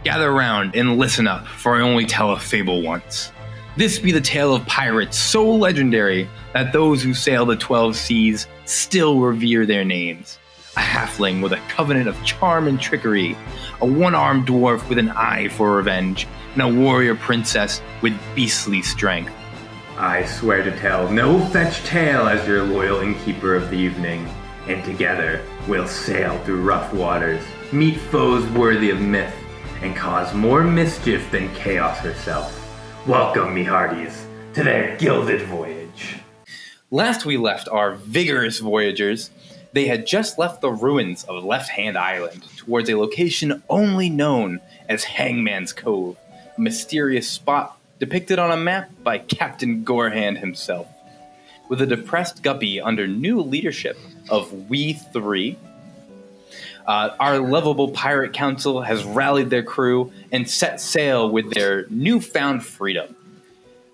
Gather round and listen up, for I only tell a fable once. This be the tale of pirates so legendary that those who sail the 12 seas still revere their names. A halfling with a covenant of charm and trickery, a one-armed dwarf with an eye for revenge, and a warrior princess with beastly strength. I swear to tell no fetch tale as your loyal innkeeper of the evening, and together we'll sail through rough waters, meet foes worthy of myth, and cause more mischief than chaos herself. Welcome, me hearties, to their Gilded Voyage. Last we left our vigorous voyagers, they had just left the ruins of Left Hand Island towards a location only known as Hangman's Cove, a mysterious spot depicted on a map by Captain Gorehand himself. With a depressed guppy under new leadership of We Three, our lovable pirate council has rallied their crew and set sail with their newfound freedom.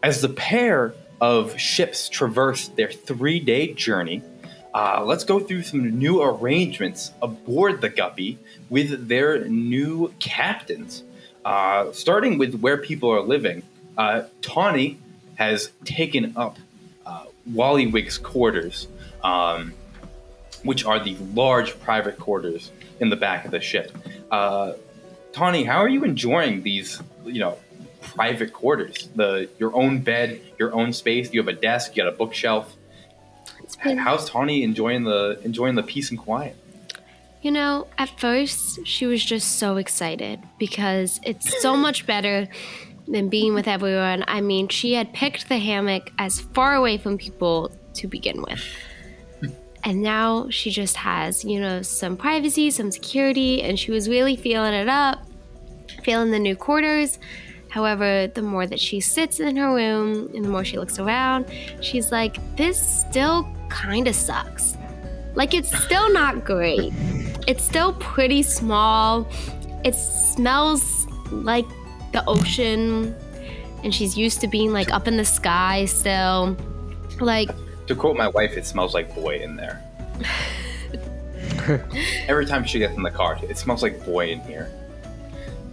As the pair of ships traverse their 3-day journey, let's go through some new arrangements aboard the Guppy with their new captains. Starting with where people are living, Tawny has taken up Wallywig's quarters, which are the large private quarters in the back of the ship. Tawny, how are you enjoying these, private quarters? Your own bed, your own space. You have a desk. You got a bookshelf. How's Tawny enjoying the peace and quiet? At first she was just so excited because it's so much better than being with everyone. I mean, she had picked the hammock as far away from people to begin with. And now she just has, some privacy, some security, and she was really feeling it up, feeling the new quarters. However, the more that she sits in her room and the more she looks around, she's like, this still kind of sucks. Like, it's still not great. It's still pretty small. It smells like the ocean, and she's used to being like up in the sky still. Like, to quote my wife, it smells like boy in there. Every time she gets in the car, it smells like boy in here.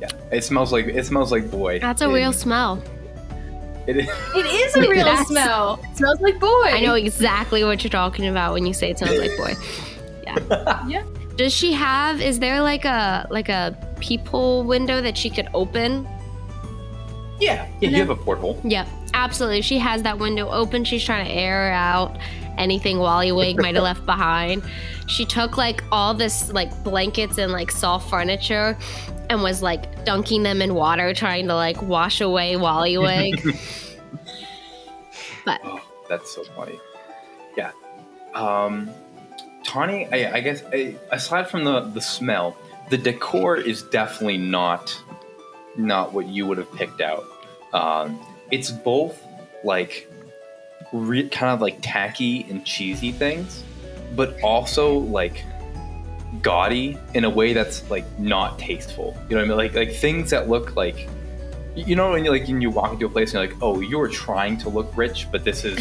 Yeah, it smells like boy. That's a real smell. It is a real smell. It smells like boy. I know exactly what you're talking about when you say it smells like boy. Yeah. Yeah. Is there like a peephole window that she could open? Yeah, you have a porthole. Yeah, absolutely. She has that window open. She's trying to air out anything Wallywig might have left behind. She took like all this like blankets and like soft furniture and was like dunking them in water, trying to like wash away Wallywig. But that's so funny. Yeah. Tawny, I guess, aside from the smell, the decor is definitely not what you would have picked out. It's both like kind of like tacky and cheesy things, but also like gaudy in a way that's like not tasteful. You know what I mean? Like things that look like, when you walk into a place and you're like, oh, you're trying to look rich, but this is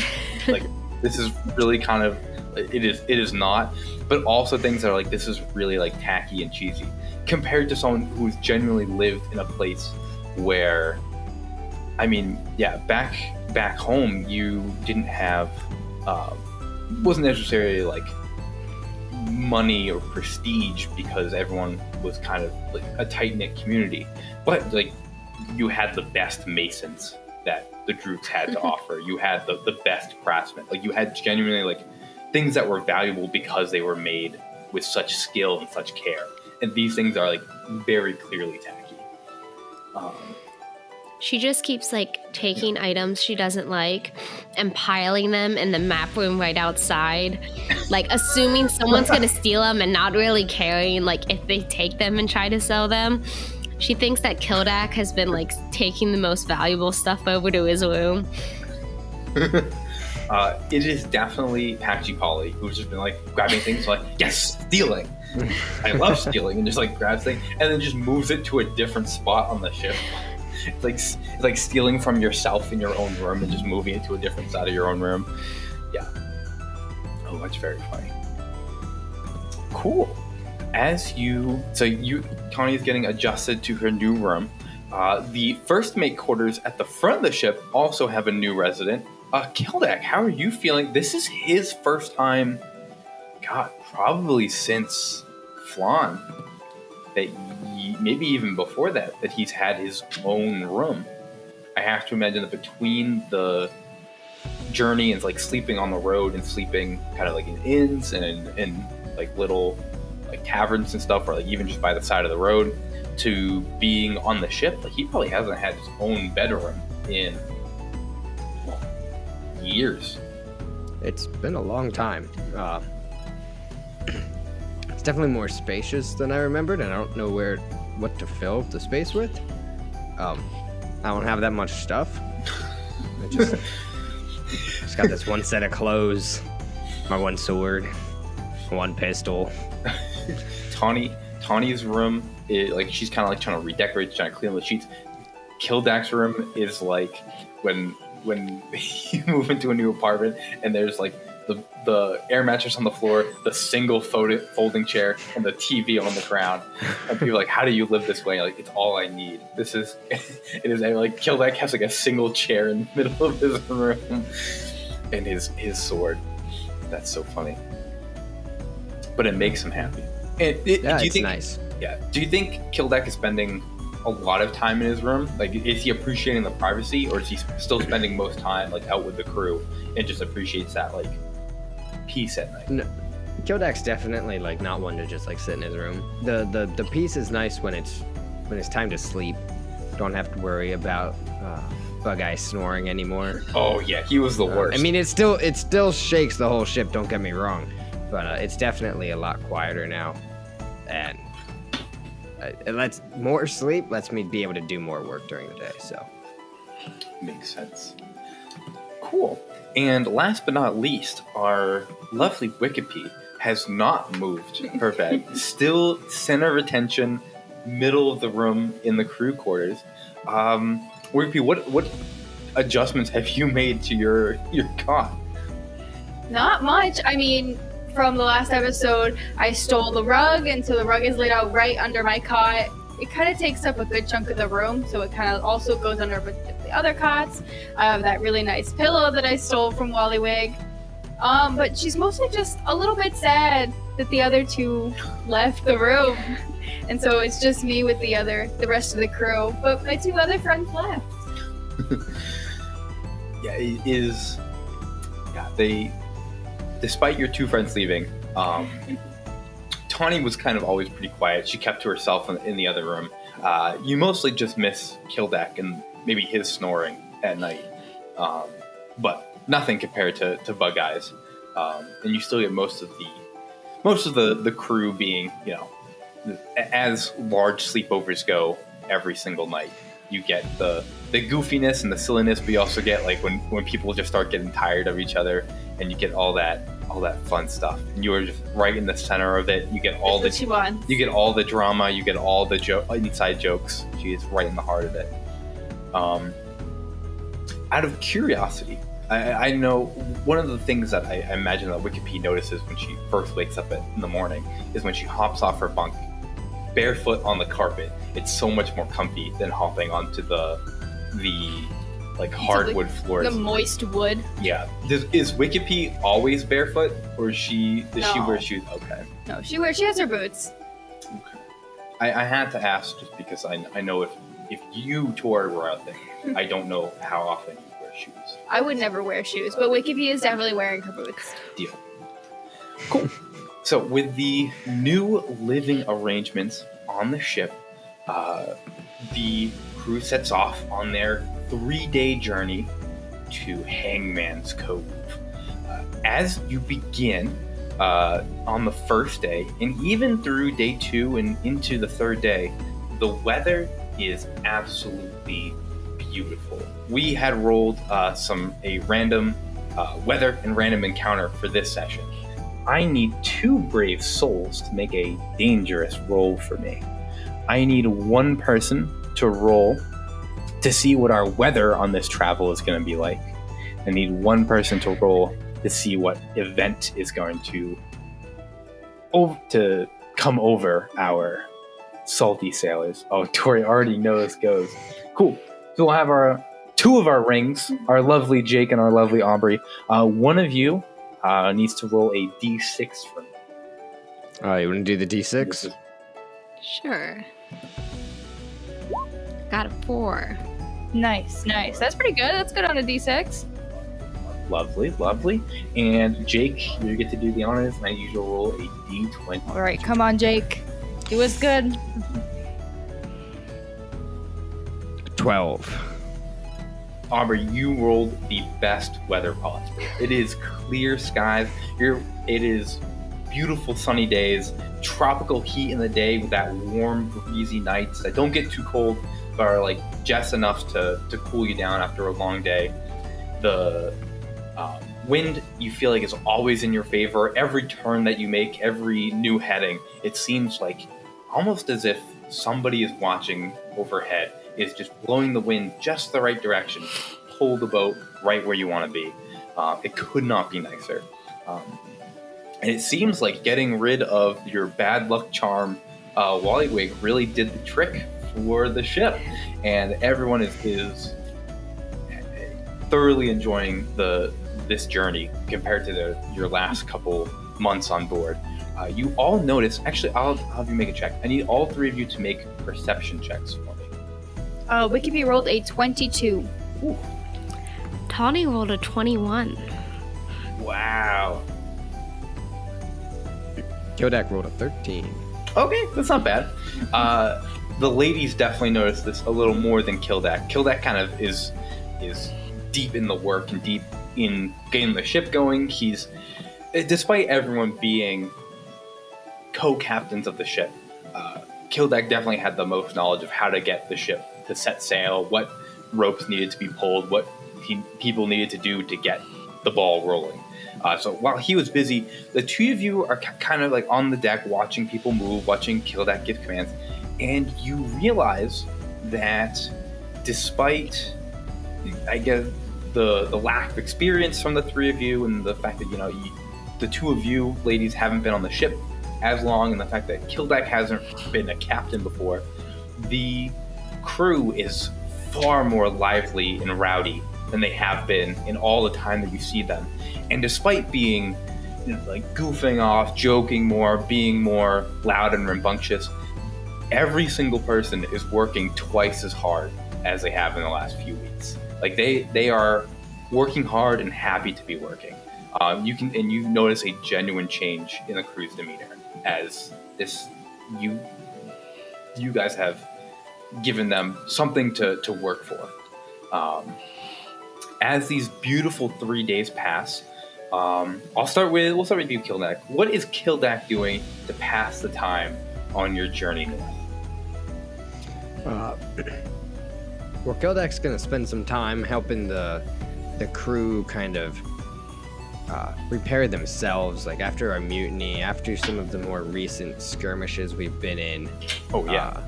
like this is really kind of it is not. But also things that are like, this is really like tacky and cheesy compared to someone who's genuinely lived in a place where, I mean, yeah, back home you didn't have wasn't necessarily like money or prestige because everyone was kind of like a tight-knit community, but like you had the best masons that the Droots had to offer. You had the best craftsmen. Like you had genuinely like things that were valuable because they were made with such skill and such care. And these things are like very clearly tacky. she just keeps like taking items she doesn't like and piling them in the map room right outside, like assuming someone's gonna steal them and not really caring like if they take them and try to sell them. She thinks that Kildak has been like taking the most valuable stuff over to his room. It is definitely Patchy Polly, who's just been like grabbing things like, yes, stealing. I love stealing, and just like grabs things and then just moves it to a different spot on the ship. It's like stealing from yourself in your own room and just moving it to a different side of your own room. Yeah. Oh, that's very funny. Cool. Connie is getting adjusted to her new room. The first mate quarters at the front of the ship also have a new resident. Kildak, how are you feeling? This is his first time, God, probably since Flan, maybe even before that he's had his own room. I have to imagine that between the journey and like sleeping on the road and sleeping kind of like in inns and in like little like taverns and stuff, or like even just by the side of the road, to being on the ship, like he probably hasn't had his own bedroom in years. It's been a long time. It's definitely more spacious than I remembered, and I don't know what to fill the space with. I don't have that much stuff. I just got this one set of clothes, my one sword, one pistol. Tawny's room is like, she's kind of like trying to redecorate, trying to clean the sheets. Kildak's room is like when you move into a new apartment and there's like the air mattress on the floor, the single folding chair, and the TV on the ground. And people are like, how do you live this way? Like, it's all I need. It is like Kildak has like a single chair in the middle of his room and his sword. That's so funny. But it makes him happy. Nice. Yeah. Do you think Kildak is spending a lot of time in his room? Like, is he appreciating the privacy, or is he still spending most time like out with the crew and just appreciates that like peace at night? No, Kildak's definitely like not one to just like sit in his room. The peace is nice when it's time to sleep. Don't have to worry about Bug Eye snoring anymore. Oh yeah, he was the worst. I mean, it still shakes the whole ship. Don't get me wrong, but it's definitely a lot quieter now, and more sleep lets me be able to do more work during the day. So makes sense. Cool. And last but not least, our lovely Wikipede has not moved her bed. Still center of attention, middle of the room in the crew quarters. Wikipede, what adjustments have you made to your cot? Not much. I mean, from the last episode, I stole the rug, and so the rug is laid out right under my cot. It kind of takes up a good chunk of the room, so it kind of also goes under the other cots. I have that really nice pillow that I stole from Wallywig. But she's mostly just a little bit sad that the other two left the room. And so it's just me with the rest of the crew. But my two other friends left. Yeah, it is. Yeah, despite your two friends leaving, Tawny was kind of always pretty quiet. She kept to herself in the other room. You mostly just miss Kildak and maybe his snoring at night, but nothing compared to Bug Eyes. And you still get most of the crew being, as large sleepovers go, every single night. You get the goofiness and the silliness, but you also get like when people just start getting tired of each other, and you get all that fun stuff. And you are just right in the center of it. You get all the drama, you get all the inside jokes. She is right in the heart of it. Out of curiosity, I know one of the things that I imagine that Wikipedia notices when she first wakes up in the morning is when she hops off her bunk barefoot on the carpet. It's so much more comfy than hopping onto the like hardwood floors. The moist wood. Yeah. Is Wikipedia always barefoot, or does she wear shoes? Okay. No, she has her boots. Okay. I had to ask just because I know if you two were out there, I don't know how often you wear shoes. I would never wear shoes, but Wikipedia is definitely wearing her boots. Deal. Cool. So with the new living arrangements on the ship, the crew sets off on their 3-day journey to Hangman's Cove. As you begin on the first day, and even through day 2 and into the 3rd day, the weather is absolutely beautiful. We had rolled a random weather and random encounter for this session. I need 2 brave souls to make a dangerous roll for me. I need 1 person to roll to see what our weather on this travel is going to be like. I need 1 person to roll to see what event is going to come over our salty sailors. Oh, Tori already knows goes. Cool. So we'll have our two of our rings, our lovely Jake and our lovely Aubrey. One of you needs to roll a d6 for me. You want to do the D6? Sure. Got a 4. Nice. That's pretty good. That's good on a D6. Lovely. And Jake, you get to do the honors, and I usually roll a d20. All right, come on, Jake. Do us good. 12. Aubrey, you rolled the best weather possible. It is clear skies. It is beautiful sunny days, tropical heat in the day with that warm, breezy nights that don't get too cold, but are like just enough to cool you down after a long day. The wind, you feel like, is always in your favor. Every turn that you make, every new heading, it seems like almost as if somebody is watching overhead, is just blowing the wind just the right direction, pull the boat right where you want to be. It could not be nicer. And it seems like getting rid of your bad luck charm, Wallywig, really did the trick for the ship. And everyone is thoroughly enjoying this journey compared to your last couple months on board. You all notice, actually, I'll have you make a check. I need all three of you to make perception checks for me. Wikipede rolled a 22. Ooh. Tawny rolled a 21. Wow. Kodak rolled a 13. Okay, that's not bad. The ladies definitely noticed this a little more than Kildak. Kildak kind of is deep in the work and deep in getting the ship going. He's, despite everyone being co-captains of the ship, Kildak definitely had the most knowledge of how to get the ship to set sail, what ropes needed to be pulled, what people needed to do to get the ball rolling. So while he was busy, the two of you are kind of like on the deck watching people move, watching Kildak give commands, and you realize that despite, I guess, the lack of experience from the three of you and the fact that, the two of you ladies haven't been on the ship as long, and the fact that Kildak hasn't been a captain before, the crew is far more lively and rowdy than they have been in all the time that you see them. And despite being goofing off, joking more, being more loud and rambunctious, every single person is working twice as hard as they have in the last few weeks. Like they are working hard and happy to be working. You notice a genuine change in the crew's demeanor as you guys have given them something to work for. As these beautiful 3 days pass, we'll start with you, Kildak. What is Kildak doing to pass the time on your journey north? Well, Kildak's gonna spend some time helping the crew kind of repair themselves, like after our mutiny, after some of the more recent skirmishes we've been in. Oh yeah,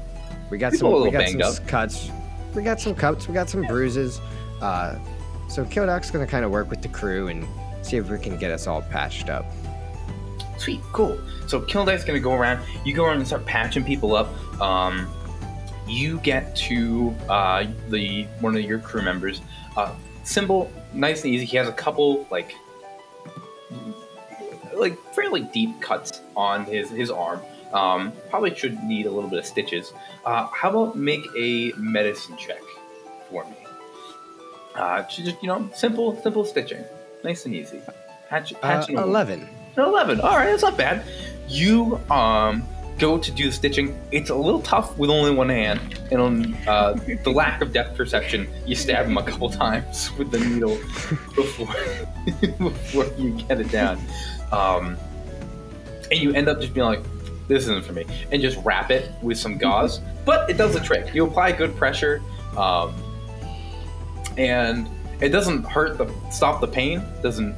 we got People some cuts. We got some cuts. We got some bruises. So Kildak's gonna kind of work with the crew and see if we can get us all patched up. Sweet, cool. So Kildak's gonna go around. You go around and start patching people up. You get to one of your crew members. Simple, nice and easy. He has a couple like fairly deep cuts on his arm. Probably should need a little bit of stitches. How about make a medicine check for me? Just simple stitching, nice and easy. Patch 11. 11. All right, that's not bad. You go to do the stitching. It's a little tough with only one hand, and on the lack of depth perception, you stab him a couple times with the needle before you get it down. And you end up just being like, "This isn't for me," and just wrap it with some gauze. But it does the trick. You apply good pressure, and it doesn't stop the pain. It doesn't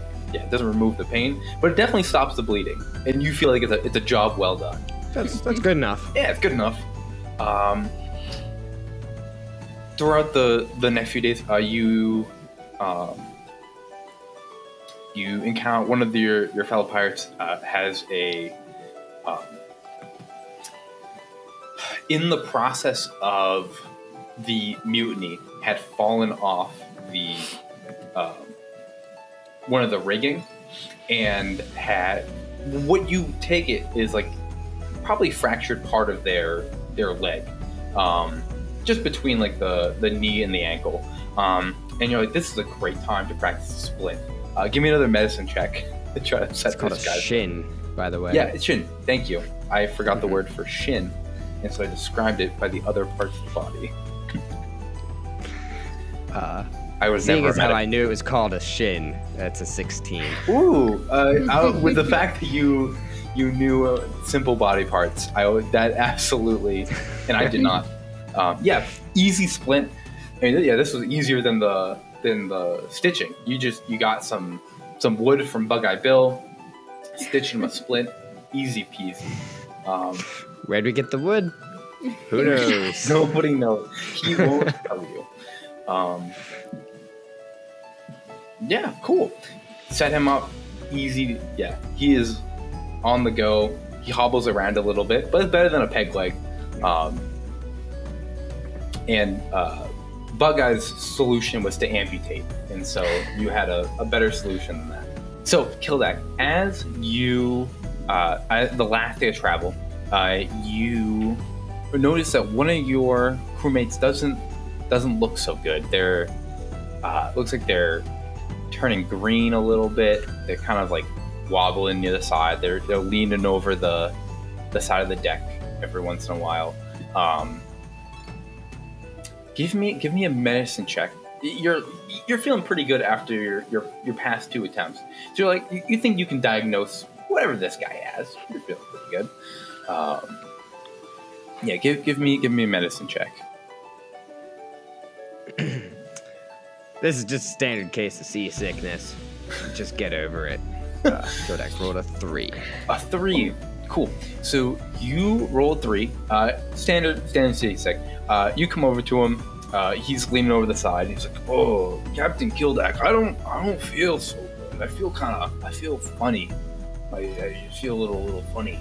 remove the pain, but it definitely stops the bleeding, and you feel like it's a job well done. That's good enough. Yeah, it's good enough. Throughout the next few days, you encounter one of your fellow pirates has in the process of the mutiny, had fallen off the one of the rigging, and had what you take it is like probably fractured part of their leg, just between like the knee and the ankle. And you're like, this is a great time to practice a split. Give me another medicine check to try to set It's called a this guy. shin, by the way. Yeah, it's shin. Thank you. I forgot the word for shin, and so I described it by the other parts of the body. I was Seeing never as how I knew it was called a shin, that's a 16. Ooh, with the fact that you knew simple body parts, that absolutely, and I did not. Yeah, easy splint. I mean, yeah, this was easier than the stitching. You got some wood from Bug-Eye Bill, stitched him a splint, easy peasy. Where'd we get the wood? Who knows? Nobody knows. He won't tell you. Yeah, cool. Set him up, easy. Yeah, he is on the go. He hobbles around a little bit, but it's better than a peg leg. And Bug-Eye's solution was to amputate, and so you had a better solution than that. So, Kildak, as you, the last day of travel, you notice that one of your crewmates doesn't look so good. They're looks like they're turning green a little bit. They're kind of like wobbling near the side. They're leaning over the side of the deck every once in a while. Give me a medicine check. You're feeling pretty good after your past 2 attempts. So you're like you think you can diagnose whatever this guy has. You're feeling pretty good. Yeah, give me a medicine check. This is just a standard case of seasickness. Just get over it. Kodak rolled a 3. A 3. Cool. So you rolled 3. Standard seasick. You come over to him. He's leaning over the side. He's like, "Oh, Captain Kildak, I don't feel so good. I feel funny. I just feel a little funny.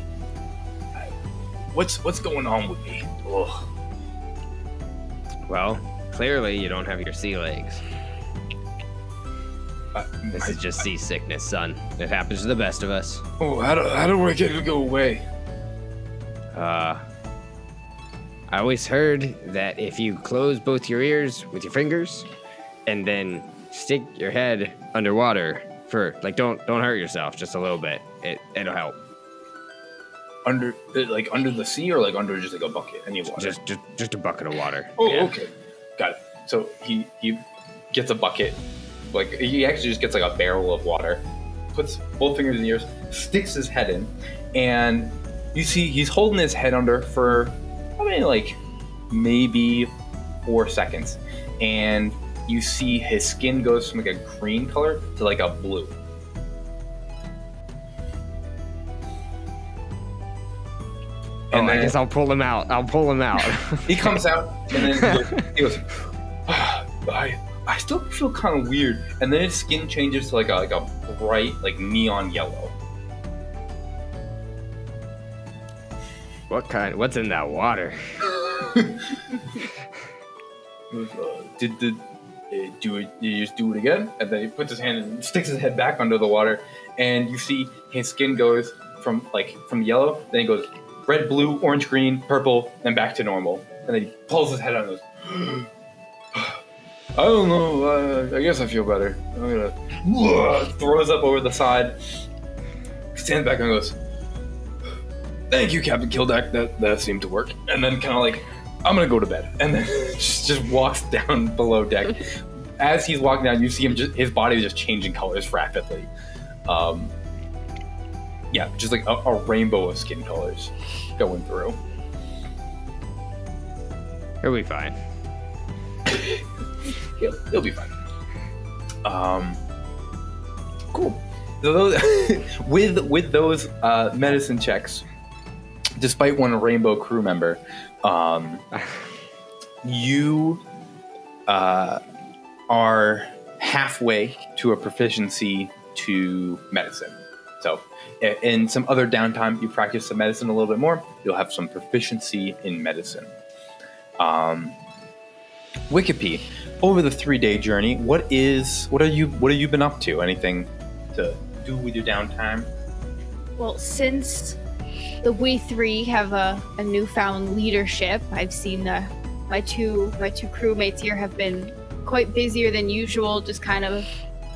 What's going on with me?" Ugh. Well, clearly you don't have your sea legs. This is just seasickness, son. It happens to the best of us. Oh, how do I get it to go away? I always heard that if you close both your ears with your fingers and then stick your head underwater for don't hurt yourself, just a little bit, it'll help. Under the sea, or like under just like a bucket, any water? Just a bucket of water. Oh, yeah. Okay, got it. So he gets a bucket, like he actually just gets like a barrel of water, puts both fingers in the ears, sticks his head in, and you see he's holding his head under for maybe 4 seconds, and you see his skin goes from like a green color to like a blue. And I guess I'll pull him out. He comes out, and then he goes, I still feel kind of weird. And then his skin changes to like a bright, like neon yellow. What's in that water? Did you just do it again? And then he puts his hand and sticks his head back under the water, and you see his skin goes from yellow, then it goes red, blue, orange, green, purple, then back to normal. And then he pulls his head out and goes, I don't know, I guess I feel better. I'm gonna... Throws up over the side, stands back and goes, thank you, Captain Kildak, that seemed to work. And then kind of like, I'm gonna go to bed. And then just walks down below deck. As he's walking down, you see him his body is just changing colors rapidly. Yeah, just like a rainbow of skin colors going through. He'll be fine. He'll be fine. Cool. So those, with those medicine checks, despite one rainbow crew member, you are halfway to a proficiency to medicine. So in some other downtime, you practice the medicine a little bit more, you'll have some proficiency in medicine. Wikipede, over the 3-day journey, what have you been up to? Anything to do with your downtime? Well, since we three have a newfound leadership, I've seen my two crewmates here have been quite busier than usual, just kind of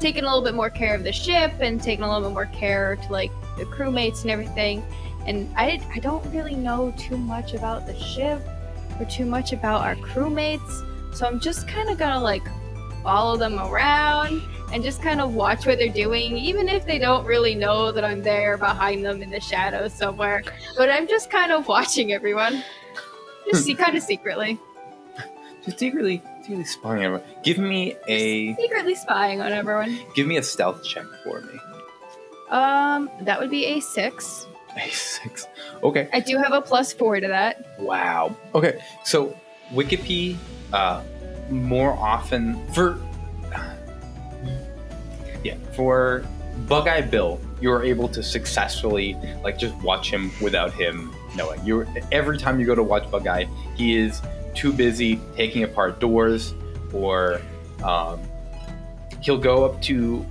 taking a little bit more care of the ship and taking a little bit more care to like the crewmates and everything. And I don't really know too much about the ship or too much about our crewmates, so I'm just kind of gonna like follow them around and just kind of watch what they're doing, even if they don't really know that I'm there behind them in the shadows somewhere. But I'm just kind of watching everyone, just kind of secretly. Just secretly spying on everyone. Secretly spying on everyone. Give me a stealth check for me. That would be a 6. A 6. Okay. I do have a +4 to that. Wow. Okay. So Wikipede, more often for Bug-Eye Bill, you are able to successfully like just watch him without him knowing. Every time you go to watch Bug-Eye, he is too busy taking apart doors, or he'll go up to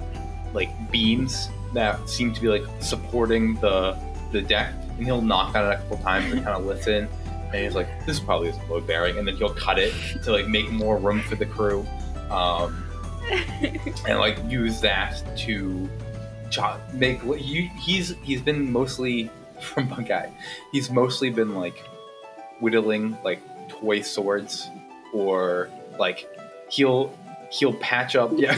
like beams that seem to be like supporting the deck, and he'll knock on it a couple times and kind of listen, and he's like, this probably is load bearing, and then he'll cut it to like make more room for the crew, and like use that to make he's been mostly from Bug-Eye, he's mostly been like whittling like toy swords, or like he'll patch up. Yeah,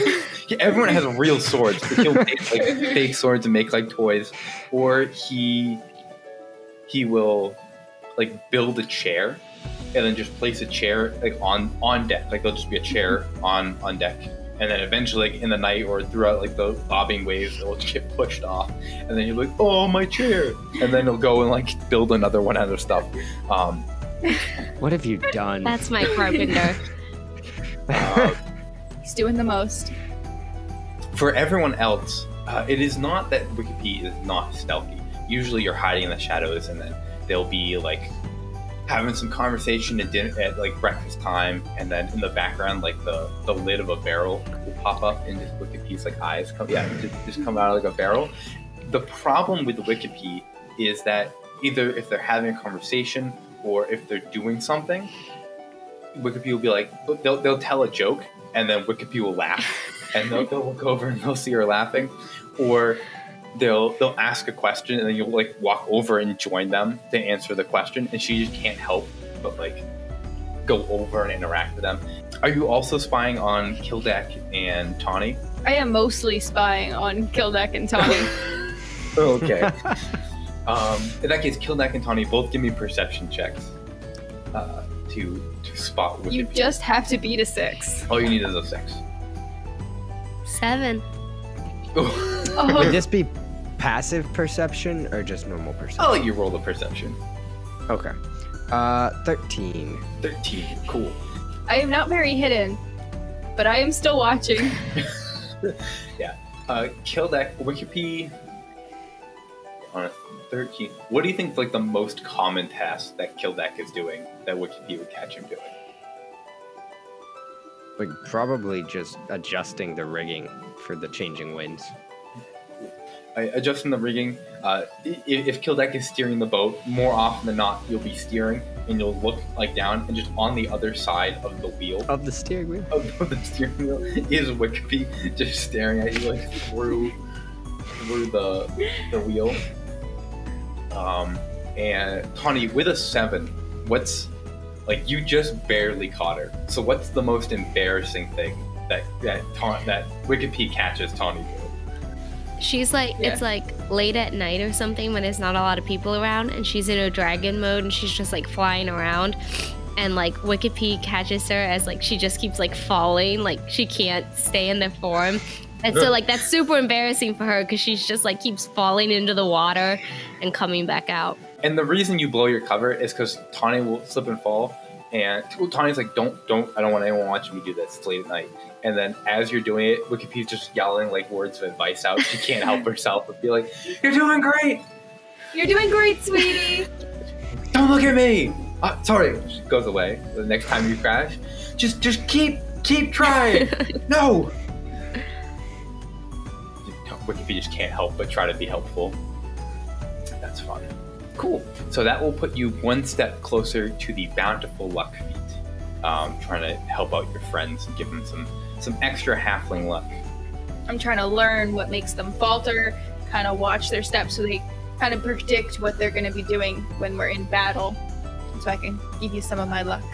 everyone has real swords, but he'll make like fake swords and make like toys, or he will like build a chair and then just place a chair like on deck. Like there'll just be a chair on deck, and then eventually like, in the night or throughout like the bobbing waves, it'll get pushed off, and then you're like, oh, my chair, and then he'll go and like build another one out of stuff. What have you done? That's my carpenter. He's doing the most. For everyone else, it is not that Wikipede is not stealthy. Usually you're hiding in the shadows, and then they'll be like having some conversation at like breakfast time, and then in the background like the lid of a barrel will pop up, and just Wikipede's like eyes just come out of like a barrel. The problem with the Wikipede is that either if they're having a conversation or if they're doing something, Wikipede will be like, they'll tell a joke, and then Wikipede will laugh, and they'll look over and they'll see her laughing, or they'll ask a question, and then you'll like walk over and join them to answer the question, and she just can't help but like go over and interact with them. Are you also spying on Kildek and Tawny? I am mostly spying on Kildek and Tawny. Okay. In that case, Kildek and Tawny both give me perception checks to spot Wikipede. You just have to beat a 6. All you need is a 6. 7. Oh. Would this be passive perception or just normal perception? I'll let you roll the perception. Okay. 13. 13. Cool. I am not very hidden, but I am still watching. Yeah. Kildek, Wikipede on a 13. What do you think like the most common task that Kildek is doing that Wikipede would catch him doing? Like probably just adjusting the rigging for the changing winds. Adjusting the rigging. If Kildek is steering the boat, more often than not, you'll be steering, and you'll look like down, and just on the other side of the wheel Of the steering wheel? of the steering wheel is Wikipede just staring at you like through the wheel. And Tawny, with a 7, what's like you just barely caught her. So what's the most embarrassing thing that Wikipede catches Tawny doing? She's like, it's like late at night or something when there's not a lot of people around, and she's in a dragon mode, and she's just like flying around, and like Wikipede catches her as like she just keeps like falling, like she can't stay in the form. And so like that's super embarrassing for her because she's just like keeps falling into the water and coming back out. And the reason you blow your cover is because Tawny will slip and fall, And Tawny's like, don't, I don't want anyone watching me do this. It's late at night. And then as you're doing it, Wikipedia's just yelling like words of advice out. She can't help herself but be like, "You're doing great. You're doing great, sweetie." Don't look at me. Sorry. She goes away. The next time you crash, just keep trying. No. Wikipedia just can't help but try to be helpful. That's fun. Cool. So that will put you one step closer to the bountiful luck feat. Trying to help out your friends and give them some extra halfling luck. I'm trying to learn what makes them falter, kind of watch their steps so they kind of predict what they're going to be doing when we're in battle, so I can give you some of my luck.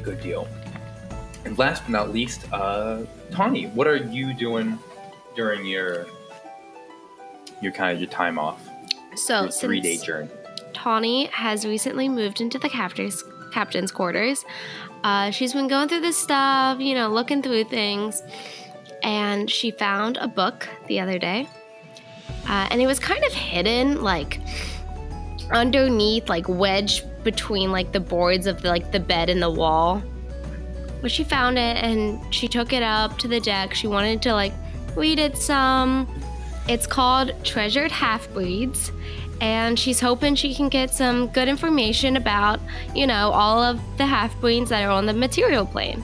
Good deal. And last but not least, Tawny, what are you doing during your time off? So your 3-day journey. Tawny has recently moved into the captain's quarters. She's been going through this stuff, looking through things, and she found a book the other day, and it was kind of hidden, like underneath, like wedged between like the boards of the bed and the wall. But she found it and she took it up to the deck. She wanted to read it some. It's called Treasured Half-Breeds, and she's hoping she can get some good information about, all of the half-breeds that are on the material plane.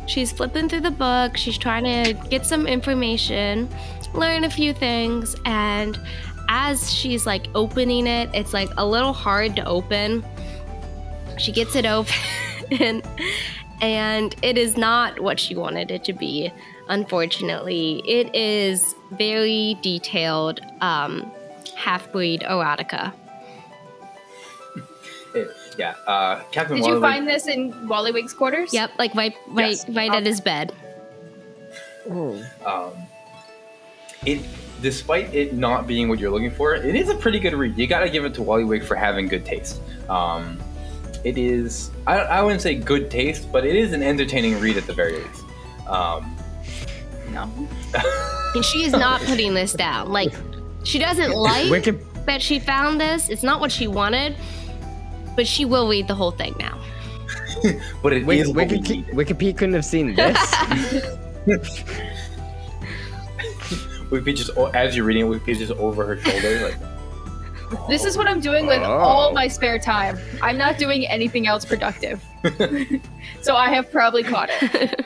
She's flipping through the book, she's trying to get some information, learn a few things, and as she's opening it, it's a little hard to open. She gets it open and it is not what she wanted it to be, unfortunately. It is very detailed half-breed erotica. Captain Did Wallywig. you find this in Wallywig's quarters? Yep, right at his bed. Despite it not being what you're looking for, it is a pretty good read. You gotta give it to Wallywig for having good taste. It is, I wouldn't say good taste, but it is an entertaining read at the very least. No. And she is not putting this down. She doesn't like that she found this. It's not what she wanted, but she will read the whole thing now. But it is what we need. Wikipedia couldn't have seen this. Wikipedia just, as you're reading it, Wikipedia just over her shoulder, This is what I'm doing with all my spare time. I'm not doing anything else productive. So I have probably caught it.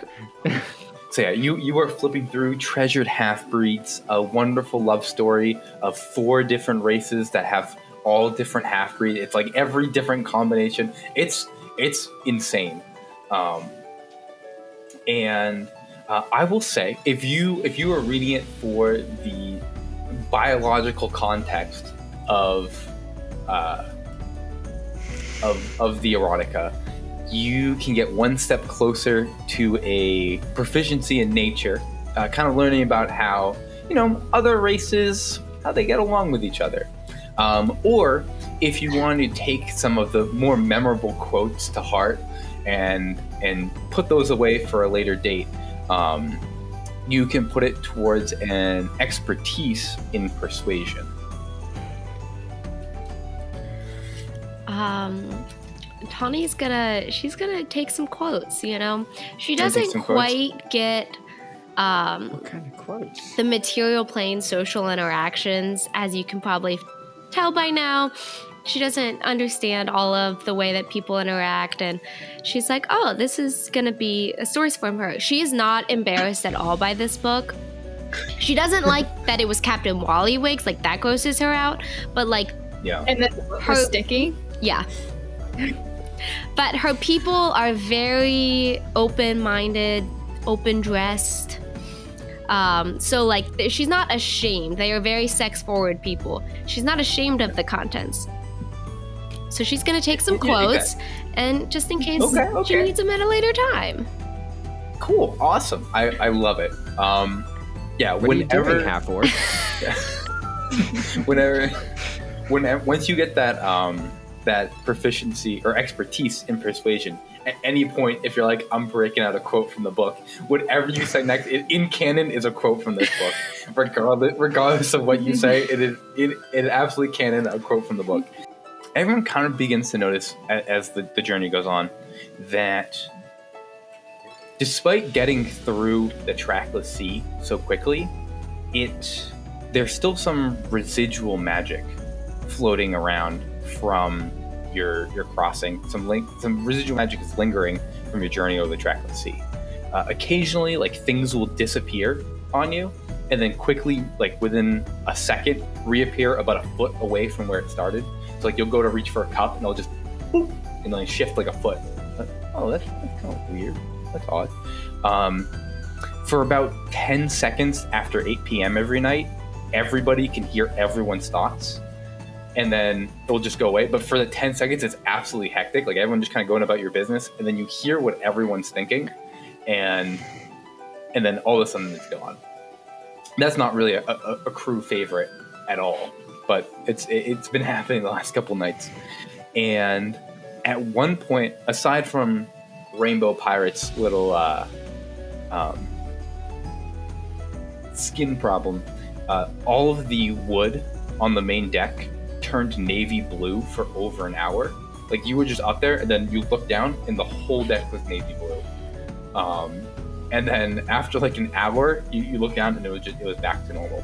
So yeah, you are flipping through Treasured Half-Breeds, a wonderful love story of 4 different races that have all different half-breed. It's every different combination. It's insane. And I will say, if you are reading it for the biological context of the erotica, you can get one step closer to a proficiency in nature, kind of learning about how other races, how they get along with each other. Or if you want to take some of the more memorable quotes to heart and put those away for a later date, you can put it towards an expertise in persuasion. Tawny's she's gonna take some quotes, She doesn't quite get What kind of quotes? the material plane social interactions, as you can probably tell by now. She doesn't understand all of the way that people interact, and she's like, oh, this is gonna be a source from her. She is not embarrassed at all by this book. She doesn't like that it was Captain Wallywig's, that grosses her out, but Yeah. And then her sticky. yeah. But her people are very open-minded, open-dressed. So she's not ashamed. They are very sex-forward people. She's not ashamed of the contents. So she's gonna take some quotes, and just in case she needs them at a later time. Cool. Awesome. I love it. What are you doing, half-orc? Once you get that proficiency or expertise in persuasion, at any point, if you're I'm breaking out a quote from the book, whatever you say next in canon is a quote from this book, regardless of what you say. It absolutely canon a quote from the book. everyone kind of begins to notice as the journey goes on that despite getting through the trackless sea so quickly, there's still some residual magic floating around from your crossing. Some residual magic is lingering from your journey over the trackless sea. Occasionally, like, things will disappear on you, and then quickly, like within a second, reappear about a foot away from where it started. So like you'll go to reach for a cup, and it'll just boop, and then shift like a foot. Oh, that's kind of weird. That's odd. For about 10 seconds after 8 p.m. every night, everybody can hear everyone's thoughts, and then it'll just go away. But for the 10 seconds, it's absolutely hectic. Like everyone just kind of going about your business, and then you hear what everyone's thinking, and then all of a sudden it's gone. That's not really a crew favorite at all, but it's been happening the last couple nights. And at one point, aside from Rainbow Pirate's little skin problem, all of the wood on the main deck turned navy blue for over an hour. Like you were just up there, and then you look down, and the whole deck was navy blue. And then after like an hour, you look down, and it was back to normal.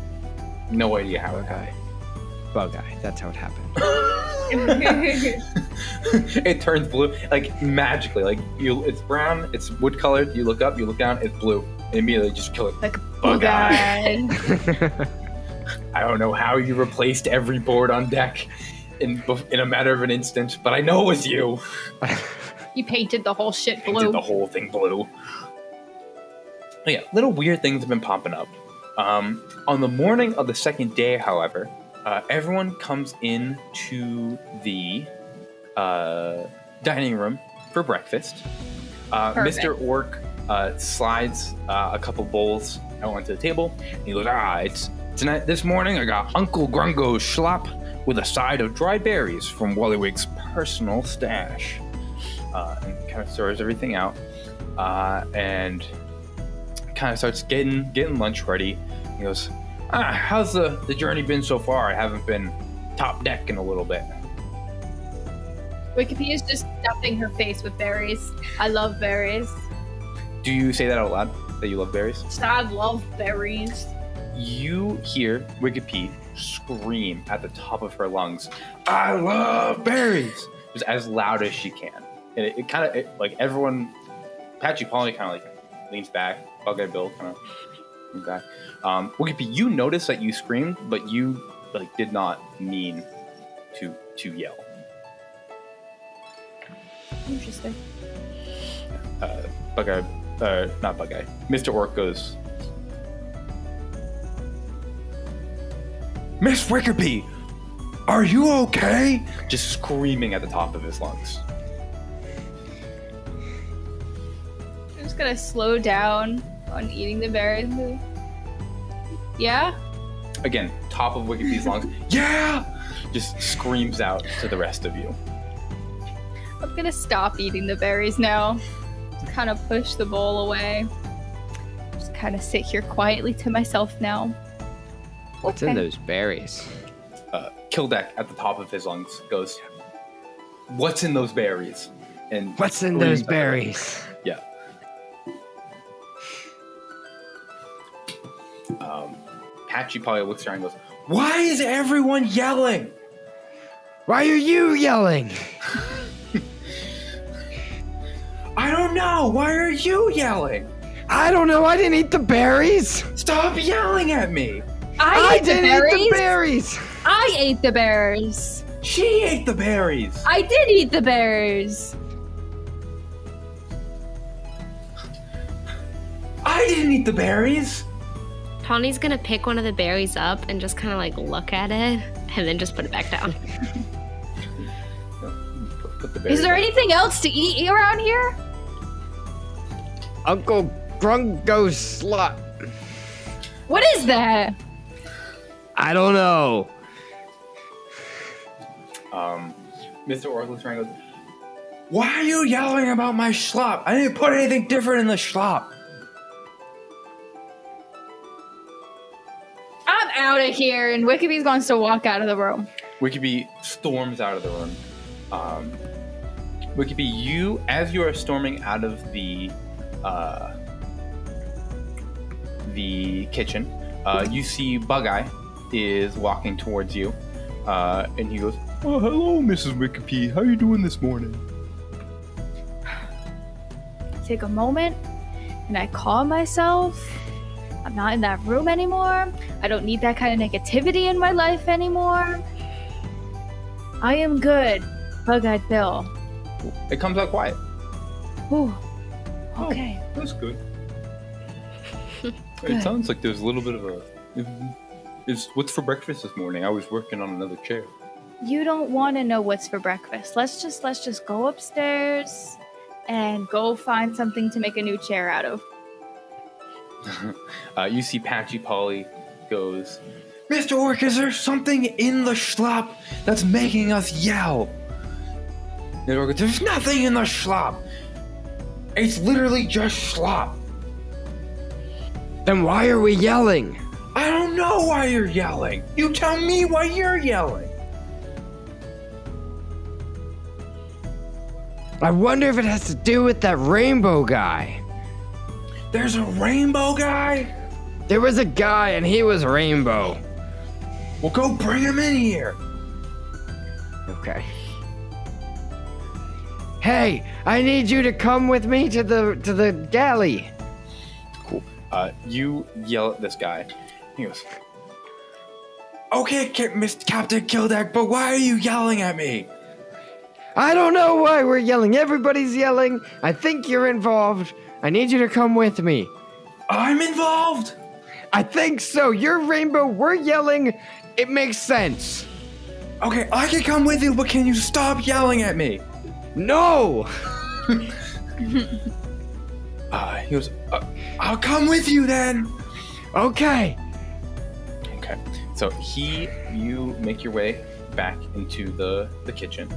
No idea how it happened. Bug eye. That's how it happened. It turns blue like magically. Like it's brown, it's wood colored. You look up, you look down, it's blue. And immediately just kill it. Like bug eye. I don't know how you replaced every board on deck in a matter of an instant, but I know it was you. You painted the whole shit blue. Painted the whole thing blue. But yeah, little weird things have been popping up. On the morning of the second day, however, everyone comes in to the dining room for breakfast. Mr. Orc slides a couple bowls out onto the table, and he goes, it's tonight. This morning, I got Uncle Grungo's schlop with a side of dried berries from Wallywig's personal stash. And kind of serves everything out, and kind of starts getting lunch ready. He goes, how's the journey been so far? I haven't been top deck in a little bit. Wikipedia's just stuffing her face with berries. I love berries. Do you say that out loud, that you love berries? I love berries. You hear Wikipedia scream at the top of her lungs, I love berries! Just as loud as she can. And it kind of, like everyone, Patchy Polly kind of like leans back, Bug-Eye Bill kind of leans back. Wikipedia, you notice that you screamed, but you like did not mean to yell. Interesting. Bug-Eye, not Bug-Eye. Mr. Orc goes, Miss Wickerby, are you okay? Just screaming at the top of his lungs. I'm just gonna slow down on eating the berries. Yeah? Again, top of Wickerby's lungs. Yeah! Just screams out to the rest of you. I'm gonna stop eating the berries now. Just kind of push the bowl away. Just kind of sit here quietly to myself now. What's in those berries? Kildek at the top of his lungs goes, what's in those berries? And what's in those berries? Yeah. Patchy probably looks around and goes, why is everyone yelling? Why are you yelling? I don't know. Why are you yelling? I don't know. I didn't eat the berries. Stop yelling at me. I didn't eat the berries. I ate the berries. She ate the berries. I did eat the berries. I didn't eat the berries. Tawny's gonna pick one of the berries up and just kind of like look at it and then just put it back down. Put the berries Is there back. anything else to eat around here? Uncle Grungo's slot. What is that? I don't know. Mr. Orc looks around and goes, why are you yelling about my schlop? I didn't put anything different in the schlop. I'm out of here, and Wickerby's wants to walk out of the room. Wickerby storms out of the room. Wickerby, as you are storming out of the kitchen, you see Bug-Eye is walking towards you, and he goes, "Oh, hello, Mrs. Wickerby. How are you doing this morning?" Take a moment and I calm myself. I'm not in that room anymore. I don't need that kind of negativity in my life anymore. I am good, Bug-Eyed Bill. It comes out quiet. Ooh. Okay. Oh, that's good. Good. It sounds like there's a little bit of a... What's for breakfast this morning? I was working on another chair. You don't want to know what's for breakfast. Let's just go upstairs and go find something to make a new chair out of. You see Patchy Polly goes, "Mr. Orc, is there something in the schlop that's making us yell?" The Orc goes, "There's nothing in the schlop. It's literally just schlop." Then why are we yelling? "I don't know why you're yelling. You tell me why you're yelling." I wonder if it has to do with that rainbow guy. "There's a rainbow guy?" There was a guy and he was rainbow. "Well, go bring him in here." Okay. Hey, I need you to come with me to the galley. Cool. You yell at this guy. He goes, "Okay, Mr. Captain Kildak, but why are you yelling at me?" I don't know why we're yelling. Everybody's yelling. I think you're involved. I need you to come with me. "I'm involved?" I think so. You're rainbow. We're yelling. It makes sense. "Okay, I can come with you, but can you stop yelling at me?" No. He goes, "I'll come with you then." Okay. Okay, so you make your way back into the kitchen.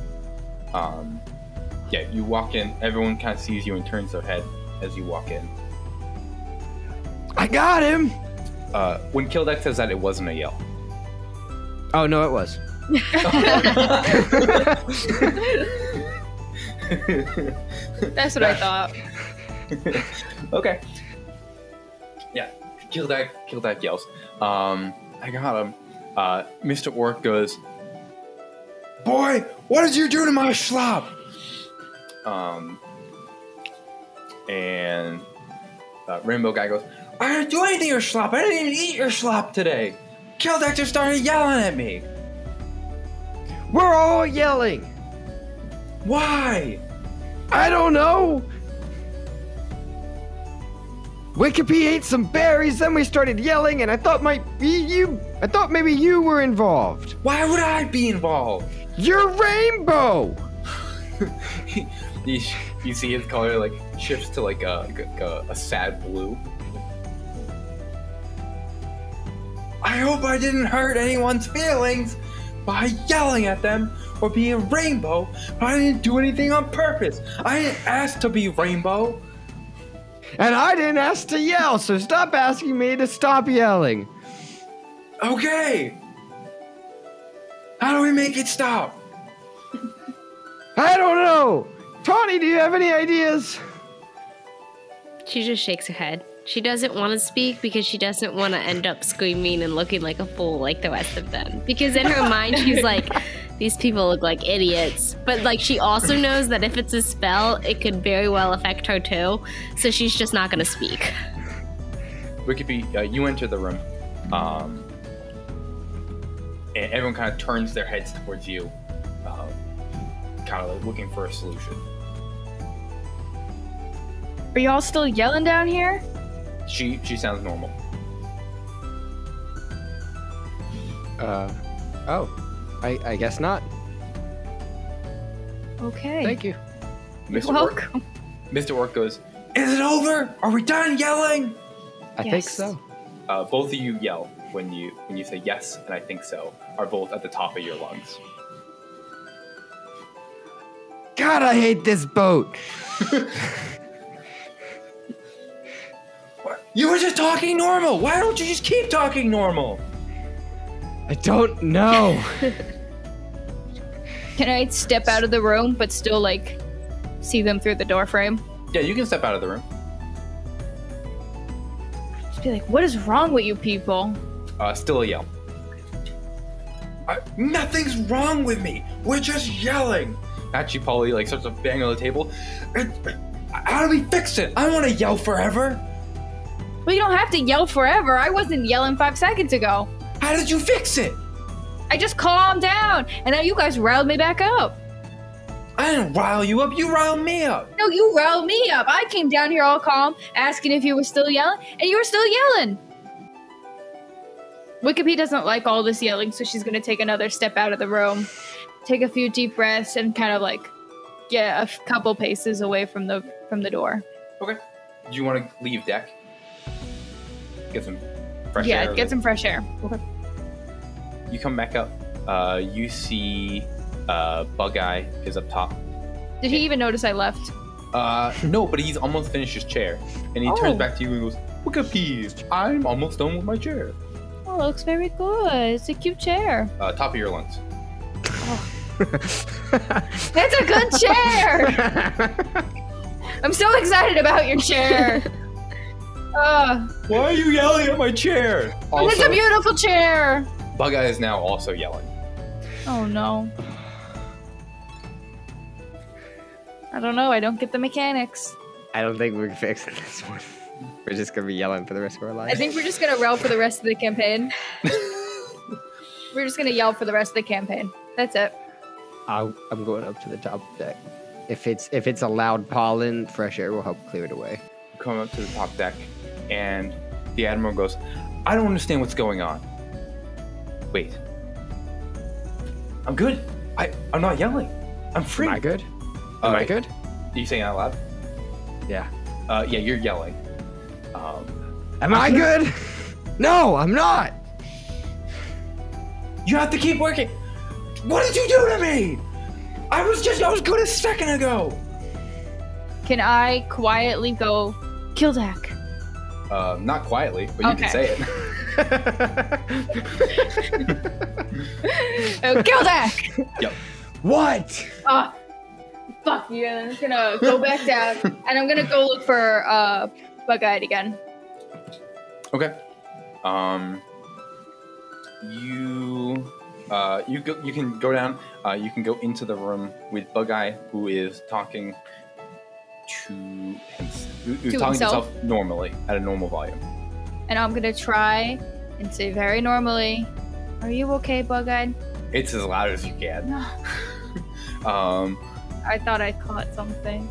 Yeah, you walk in, everyone kind of sees you and turns their head as you walk in. I got him. When Kildek says that, it wasn't a yell. Oh, no, it was. That's what I thought. Okay. Yeah, Kildek yells. I got him. Mr. Orc goes, "Boy, what did you do to my schlop?" And Rainbow Guy goes, "I didn't do anything to your schlop. I didn't even eat your schlop today. Kildek just started yelling at me." We're all yelling. "Why?" I don't know. Wickerby ate some berries, then we started yelling, and I thought maybe you were involved. "Why would I be involved?" You're rainbow. you see his color like shifts to like a sad blue. "I hope I didn't hurt anyone's feelings by yelling at them or being rainbow, but I didn't do anything on purpose. I didn't ask to be rainbow." And I didn't ask to yell, so stop asking me to stop yelling. "Okay. How do we make it stop?" I don't know. Tawny, do you have any ideas? She just shakes her head. She doesn't want to speak because she doesn't want to end up screaming and looking like a fool like the rest of them. Because in her mind, she's like, these people look like idiots. But like, she also knows that if it's a spell, it could very well affect her too. So she's just not going to speak. Wickerby, you enter the room, and everyone kind of turns their heads towards you, kind of like looking for a solution. Are y'all still yelling down here? She sounds normal. I guess not. Okay. Thank you. Mr. Welcome. Mr. Orc goes, "Is it over? Are we done yelling?" I think so. Both of you yell when you say yes and I think so, are both at the top of your lungs. God, I hate this boat. You were just talking normal. Why don't you just keep talking normal? I don't know. Can I step out of the room, but still, like, see them through the door frame? Yeah, you can step out of the room. Just be like, what is wrong with you people? Still a yell. Nothing's wrong with me. We're just yelling. Actually, Polly like starts to bang on the table. How do we fix it? I don't want to yell forever. Well, you don't have to yell forever. I wasn't yelling 5 seconds ago. How did you fix it? I just calmed down, and now you guys riled me back up. I didn't rile you up. You riled me up. No, you riled me up. I came down here all calm, asking if you were still yelling, and you were still yelling. Wikipedia doesn't like all this yelling, so she's gonna take another step out of the room, take a few deep breaths, and kind of like get a couple paces away from the door. Okay. Do you want to leave deck? Get some fresh air. Yeah, get some fresh air. Okay. You come back up. You see Bug-Eye is up top. Did he even notice I left? No, but he's almost finished his chair. And he turns back to you and goes, Wikipedia, I'm almost done with my chair. Oh, it looks very good. It's a cute chair. Top of your lungs. Oh. It's a good chair! I'm so excited about your chair. Why are you yelling at my chair? Also, it's a beautiful chair. Bug-Eye is now also yelling. Oh no. I don't know. I don't get the mechanics. I don't think we're fixing this one. We're just gonna be yelling for the rest of our lives. I think we're just gonna yell for the rest of the campaign. We're just gonna yell for the rest of the campaign. That's it. I'm going up to the top deck. If it's a loud pollen, fresh air will help clear it away. You come up to the top deck, and the Admiral goes, I don't understand what's going on. Wait. I'm good. I'm not yelling. I'm free. Am I good? Am I good? Are you saying it out loud? Yeah. Yeah, you're yelling. Am I good? No, I'm not. You have to keep working. What did you do to me? I was good a second ago. Can I quietly go, Kildak? Not quietly, but you can say it. Kildak! Yep. What? Fuck you. I'm just gonna go back down, and I'm gonna go look for Bug-Eyed again. Okay. You can go down. You can go into the room with Bug-Eye, who is talking to himself normally at a normal volume. And I'm gonna try and say very normally, "Are you okay, Bug-Eyed?" It's as loud as you can. No. I thought I caught something.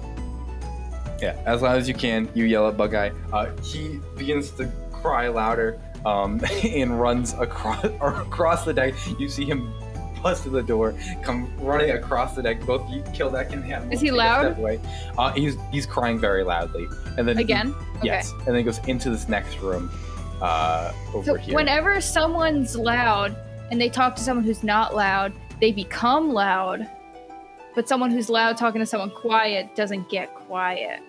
Yeah, as loud as you can. You yell at Bug-Eye. He begins to cry louder and runs across the deck. You see him bust through the door, come running across the deck. Both you Kildak and the Animal. Is he loud? Step away. He's crying very loudly, and then Again? Yes, Okay. and then he goes into this next room over here. Whenever someone's loud and they talk to someone who's not loud, they become loud. But someone who's loud talking to someone quiet doesn't get quiet.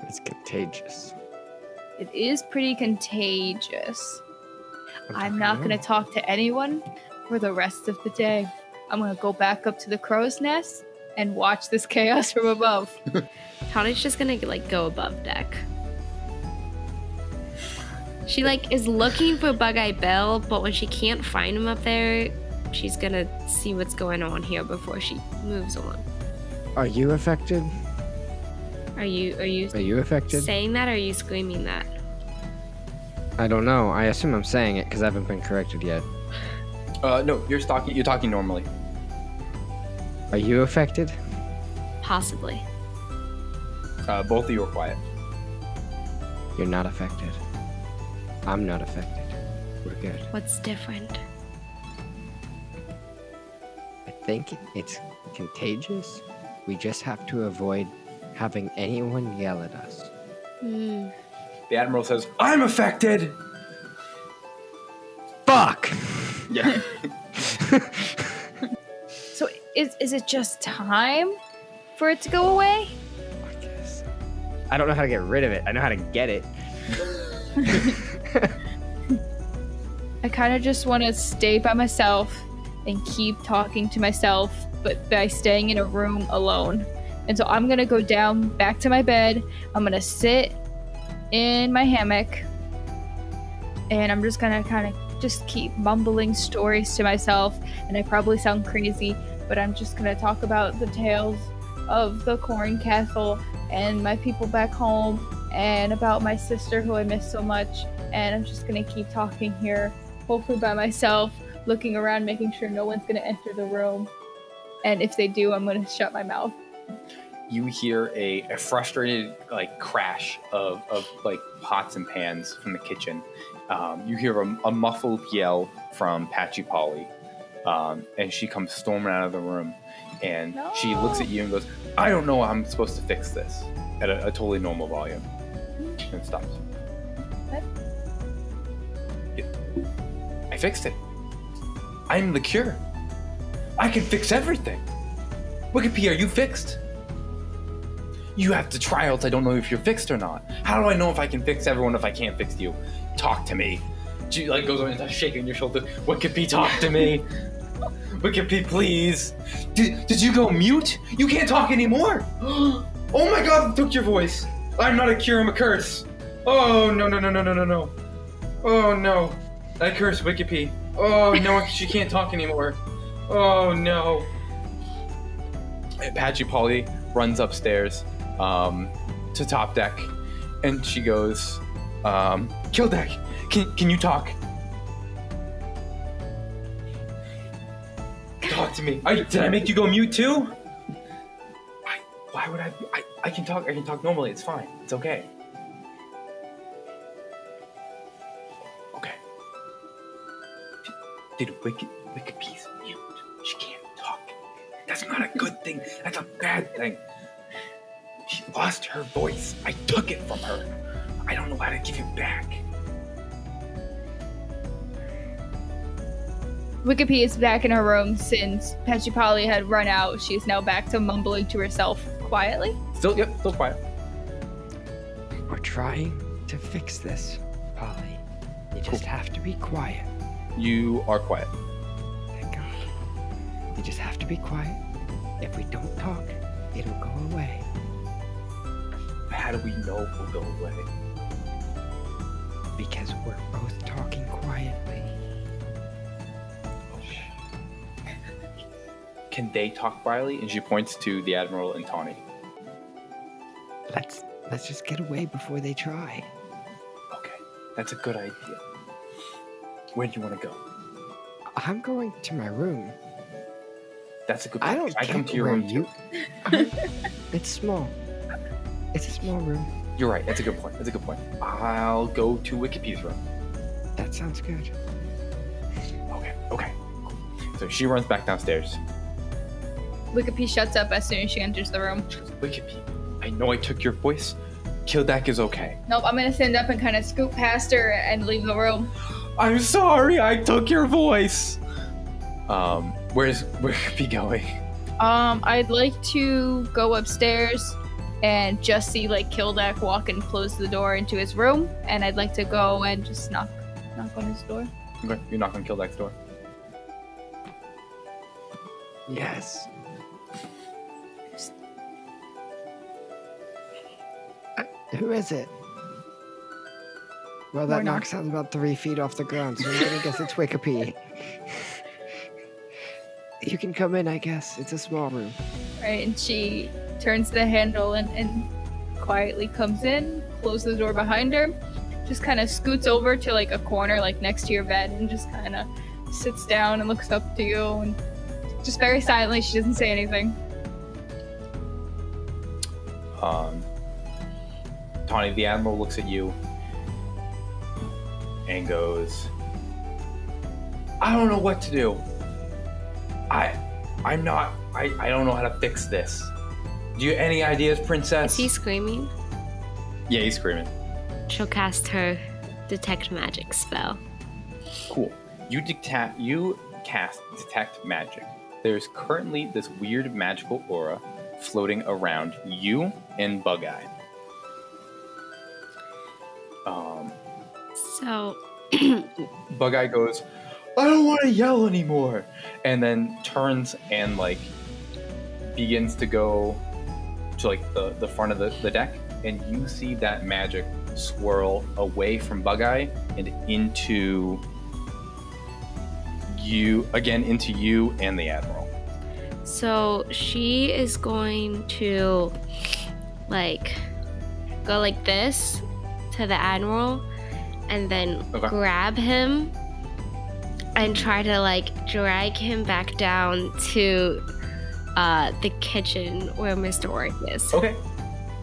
It's contagious. It is pretty contagious. I'm not going to talk to anyone for the rest of the day. I'm going to go back up to the crow's nest and watch this chaos from above. Tawny's just gonna go above deck. She is looking for Bug-Eye Bill, but when she can't find him up there, she's gonna see what's going on here before she moves on. Are you affected? Are you affected? saying that, or are you screaming that? I don't know. I assume I'm saying it because I haven't been corrected yet. No, you're talking normally. Are you affected? Possibly. Both of you are quiet. You're not affected. I'm not affected. We're good. What's different? I think it's contagious. We just have to avoid having anyone yell at us. Hmm. The Admiral says, I'm affected! Fuck! Yeah. So is it just time for it to go away? I guess. I don't know how to get rid of it. I know how to get it. I kind of just want to stay by myself and keep talking to myself but by staying in a room alone. And so I'm gonna go down back to my bed. I'm gonna sit in my hammock, and I'm just gonna kind of just keep mumbling stories to myself. And I probably sound crazy, but I'm just gonna talk about the tales of the Corn Castle and my people back home, and about my sister who I miss so much. And I'm just gonna keep talking here, hopefully by myself, looking around, making sure no one's gonna enter the room. And if they do, I'm gonna shut my mouth. You hear a frustrated like crash of like pots and pans from the kitchen. You hear a muffled yell from Patchy Polly, and she comes storming out of the room, and she looks at you and goes, "I don't know how I'm supposed to fix this," at a totally normal volume, and stops. What? I fixed it. I'm the cure. I can fix everything. Wikipedia, are you fixed? You have to try, else I don't know if you're fixed or not. How do I know if I can fix everyone if I can't fix you? Talk to me. She like goes over and starts shaking your shoulder. Wikipedia, talk to me. Wikipedia, please. Did you go mute? You can't talk anymore. Oh my god, took your voice. I'm not a cure, I'm a curse. Oh no. Oh no. I curse Wikipedia. Oh no, she can't talk anymore. Oh no. Patchy Polly runs upstairs to top deck, and she goes, Kill deck, can you talk? Talk to me. Did I make you go mute too? Why would I? I can talk. I can talk normally. It's fine. It's okay. Okay. Did Wikipedia's mute? She can't talk. That's not a good thing. That's a bad thing. She lost her voice. I took it from her. I don't know how to give it back. Wikipedia is back in her room since Patchy Polly had run out. She is now back to mumbling to herself quietly. Still quiet. We're trying to fix this, Polly. You just have to be quiet. You are quiet. Thank God. You just have to be quiet. If we don't talk, it'll go away. How do we know it will go away? Because we're both talking quietly. Can they talk quietly? And she points to the Admiral and Tawny. Let's just get away before they try. Okay, that's a good idea. Where do you want to go? I'm going to my room. That's a good I point. don't I come get to your where room too. It's small. It's a small room. You're right. That's a good point. I'll go to Wikipedia's room. That sounds good. Okay. Cool. So she runs back downstairs. Wikipedia shuts up as soon as she enters the room. Wikipedia, I know I took your voice. Kildek is okay. Nope, I'm gonna stand up and kind of scoot past her and leave the room. I'm sorry, I took your voice. Where's Wikipedia going? I'd like to go upstairs and just see like Kildek walk and close the door into his room, and I'd like to go and just knock on his door. Okay, you knock on Kildek's door. Yes. Who is it? Well, that Morning. knock sounds about 3 feet off the ground, so I'm gonna guess it's Wikipedia. You can come in, I guess. It's a small room. Right, and she turns the handle and quietly comes in, closes the door behind her, just kind of scoots over to like a corner like next to your bed and just kind of sits down and looks up to you, and just very silently, she doesn't say anything. Tawny, the Admiral looks at you and goes, I don't know what to do. I don't know how to fix this. Do you have any ideas, Princess? Is he screaming? Yeah, he's screaming. She'll cast her detect magic spell. Cool. You cast detect magic. There's currently this weird magical aura floating around you and Bug-Eye. So Bug-Eye goes, I don't want to yell anymore, and then turns and like begins to go to like the front of the deck, and you see that magic swirl away from Bug-Eye and into you and the Admiral. So she is going to like go like this to the Admiral and then grab him and try to like drag him back down to the kitchen where Mr. Orc is. Okay.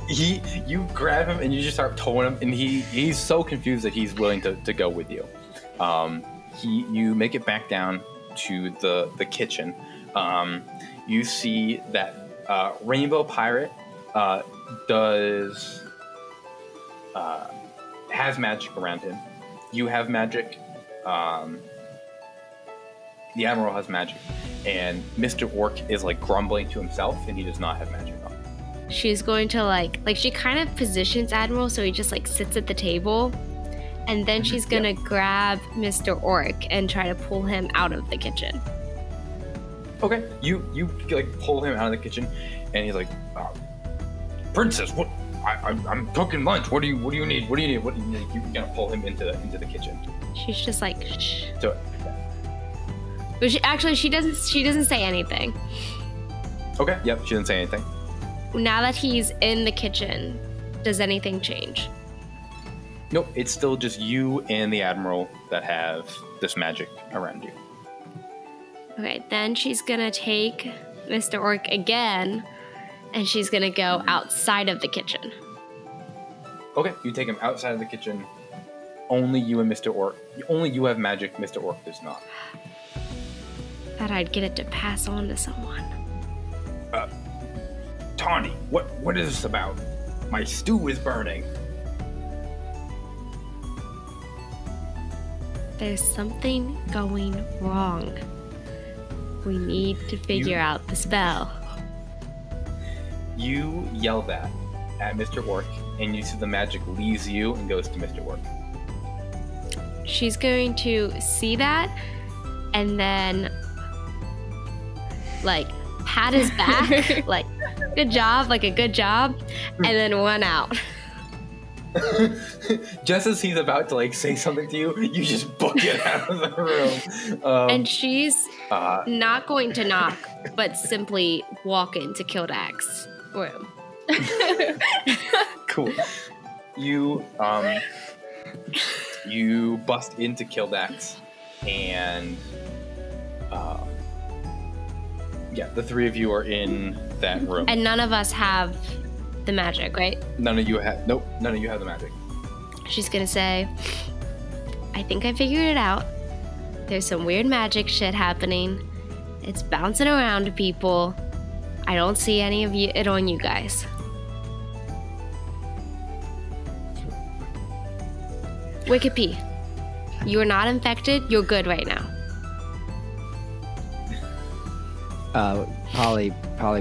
You grab him and you just start towing him, and he's so confused that he's willing to go with you. You make it back down to the kitchen. You see that Rainbow Pirate has magic around him. You have magic. The Admiral has magic, and Mr. Orc is like grumbling to himself, and he does not have magic on. She's going to like she kind of positions Admiral so he just like sits at the table, and then she's gonna grab Mr. Orc and try to pull him out of the kitchen. Okay, you like pull him out of the kitchen, and he's like, "Princess, what? I'm cooking lunch. What do you need? What do you need? You're gonna pull him into the kitchen." She's just like, shh. So, But she doesn't say anything. okay, yep, she didn't say anything. Now that he's in the kitchen, does anything change? Nope, it's still just you and the Admiral that have this magic around you. Okay, then she's gonna take Mr. Orc again, and she's gonna go outside of the kitchen. Okay, you take him outside of the kitchen. Only you and Mr. Orc. Only you have magic. Mr. Orc does not. Thought I'd get it to pass on to someone. Tawny, what is this about? My stew is burning. There's something going wrong. We need to figure out the spell. You yell that at Mr. Orc, and you see the magic leaves you and goes to Mr. Orc. She's going to see that and then like pat his back like good job, like a good job, and then run out. Just as he's about to like say something to you, you just book it out of the room. And she's not going to knock, but simply walk into Kildak's room. Cool. You bust into Kildak's, and the three of you are in that room. And none of us have the magic, right? None of you have the magic. She's gonna say, I think I figured it out. There's some weird magic shit happening. It's bouncing around to people. I don't see any of it on you guys. Wicked P, you are not infected. You're good right now. Polly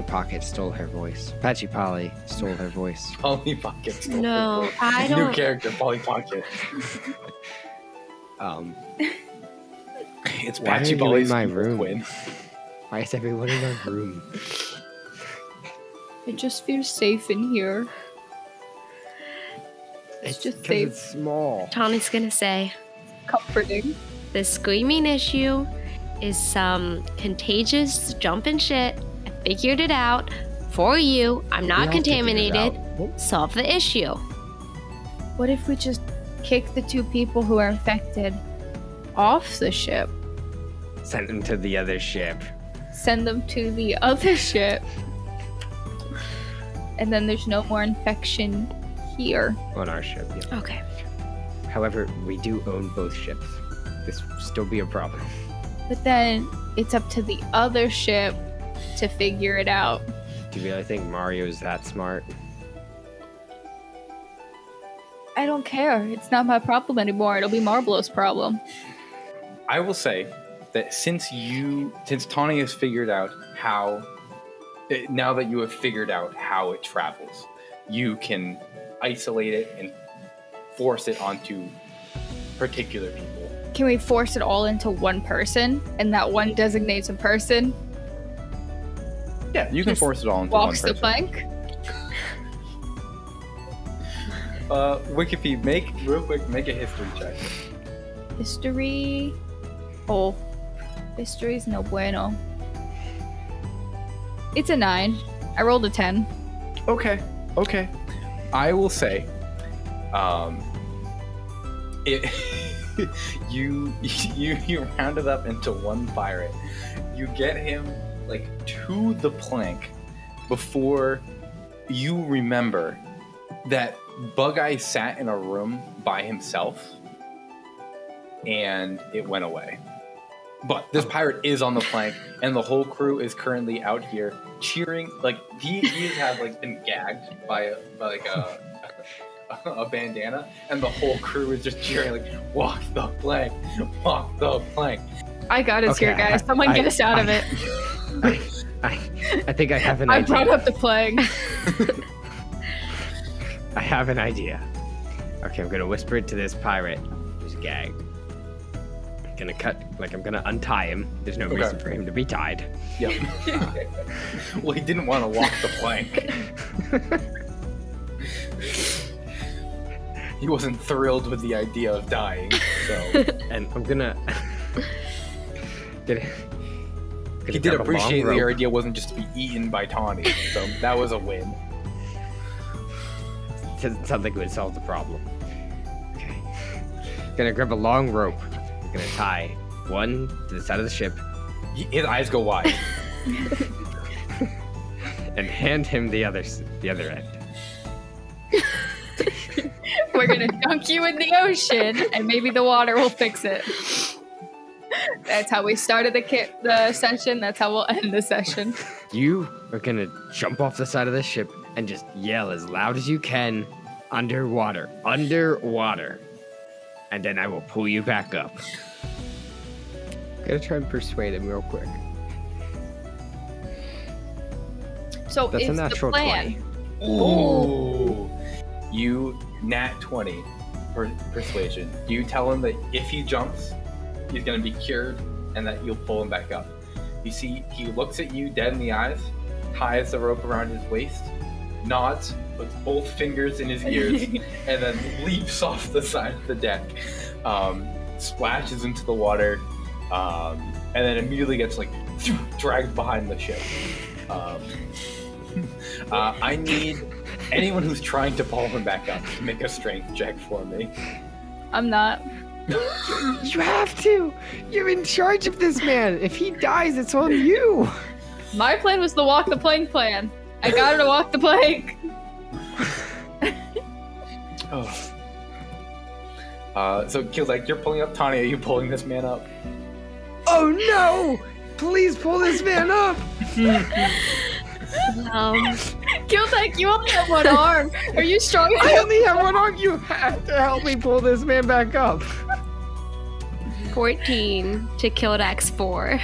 Pocket stole her voice. Patchy Polly stole her voice. Polly Pocket. No, I don't. New character, Polly Pocket. It's Why Patchy are you Polly's in my room? twin. Why is everyone in our room? It just feels safe in here. It's just 'cause safe. it's small. Tawny's gonna say, Comforting. the screaming issue is some contagious jumping shit. I figured it out for you. I'm not contaminated. Solve the issue. What if we just kick the two people who are infected off the ship? Send them to the other ship. Send them to the other ship. And then there's no more infection here. On our ship, yeah. Okay. However, we do own both ships. This will still be a problem. But then it's up to the other ship to figure it out. Do you really think Mario's that smart? I don't care. It's not my problem anymore. It'll be Marblo's problem. I will say that since Tawny has figured out how, now that you have figured out how it travels, you can isolate it and force it onto particular people. Can we force it all into one person and that one designates a person? Yeah, you can Just force it all into walks one the person. plank. Wikipedia, make a history check. History. Oh. History's no bueno. It's a 9. I rolled a 10. Okay. I will say, it you round it up into one pirate. You get him like to the plank before you remember that Bug-Eye sat in a room by himself and it went away. But this pirate is on the plank, and the whole crew is currently out here cheering. Like he has like been gagged by a bandana, and the whole crew is just cheering like, "Walk the plank, walk the plank." I got us here, guys. Someone get us out of it. I think I have an I idea. brought up the plague. I have an idea. Okay, I'm gonna whisper it to this pirate who's gagged. I'm gonna untie him. There's no reason for him to be tied. Yep. Well, he didn't want to walk the plank. He wasn't thrilled with the idea of dying, so. And I'm gonna. He did appreciate the idea wasn't just to be eaten by Tawny, so that was a win. Doesn't sound like it would solve the problem. Okay. Gonna grab a long rope. I'm gonna tie one to the side of the ship. His eyes go wide. And hand him the other end. We're gonna dunk you in the ocean, and maybe the water will fix it. That's how we started the session. That's how we'll end the session. You are gonna jump off the side of the ship and just yell as loud as you can, underwater, and then I will pull you back up. Gonna try and persuade him real quick. So That's a it's the natural plan. 20. Ooh. You nat 20 for persuasion. You tell him that if he jumps, he's gonna be cured, and that you'll pull him back up. You see, he looks at you dead in the eyes, ties the rope around his waist, nods, puts both fingers in his ears, and then leaps off the side of the deck, splashes into the water, and then immediately gets like dragged behind the ship. I need anyone who's trying to pull him back up to make a strength check for me. I'm not. You have to! You're in charge of this man! If he dies, it's on you! My plan was the walk the plank plan. I got her to walk the plank. So Keel's like, you're pulling up Tawny, are you pulling this man up? Oh no! Please pull this man up! Gilded, you only have one arm. Are you strong enough? I only have one arm! You have to help me pull this man back up! 14 to Gilded's 4.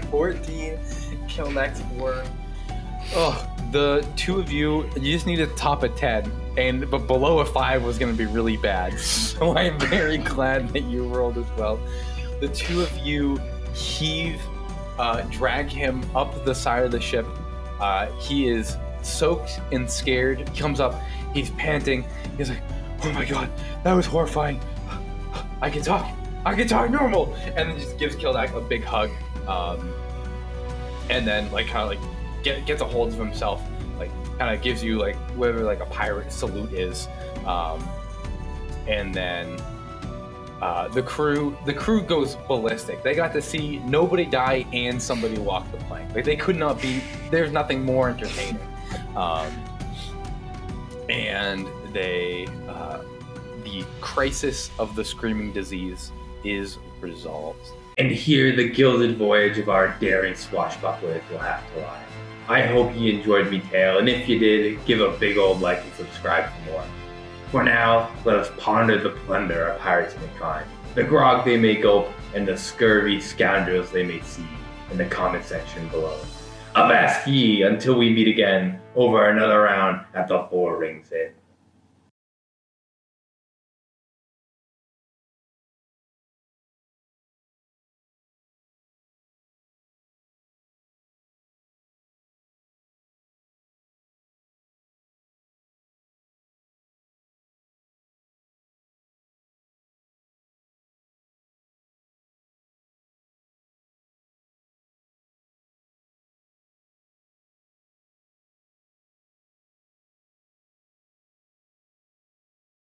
14, kill next 4. Oh, the two of you just need to top a 10, but below a 5 was going to be really bad. So I'm very glad that you rolled as well. The two of you drag him up the side of the ship. He is soaked and scared. He comes up, he's panting. He's like, "Oh my god, that was horrifying. I can talk normal," and then just gives Gilded a big hug, and then like kind of like gets a hold of himself, like kind of gives you like whatever like a pirate salute is, and then the crew goes ballistic. They got to see nobody die and somebody walk the plank. Like they could not be. There's nothing more entertaining, and they. The crisis of the screaming disease is resolved. And here the gilded voyage of our daring swashbucklers will have to lie. I hope you enjoyed me tale, and if you did, give a big old like and subscribe for more. For now, let us ponder the plunder our pirates may find, the grog they may gulp, and the scurvy scoundrels they may see in the comment section below. Avast ye until we meet again over another round at the Four Rings Inn.